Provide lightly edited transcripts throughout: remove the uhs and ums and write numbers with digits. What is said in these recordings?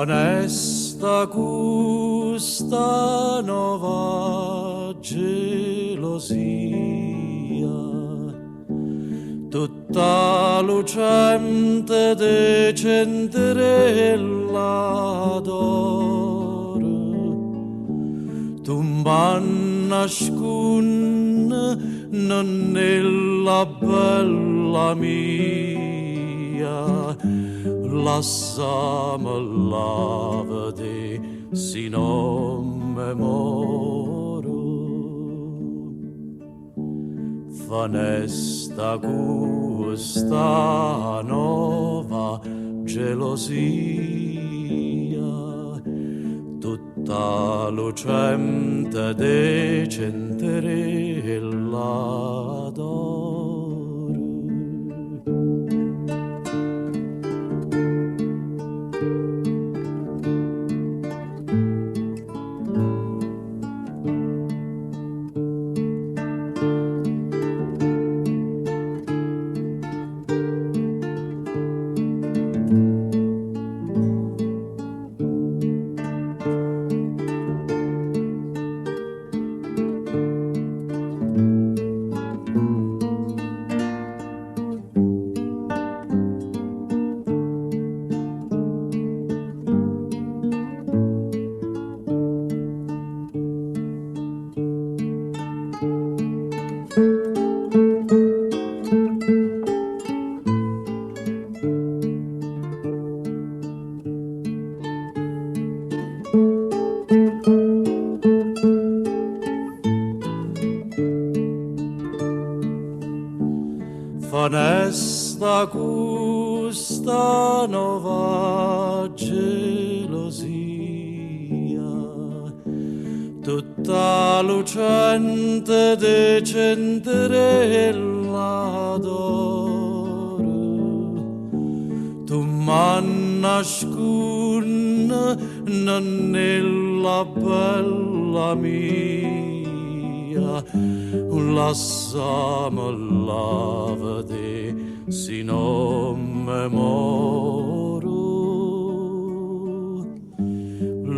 Fanesta questa nuova gelosia, tutta lucente de centrella d'oro, tumbanna scun non nella bella mia, lassam lavade si non me moro. Fanesta questa nuova gelosia, tutta lucente de centrella d'oro. Fanesta questa nuova gelosia, tutta lucente de centrella d'oro, tu manna scun non nella bella mia, lassam lavade si non me moro,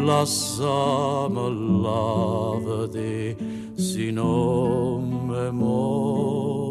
lassam lavade si non me moro.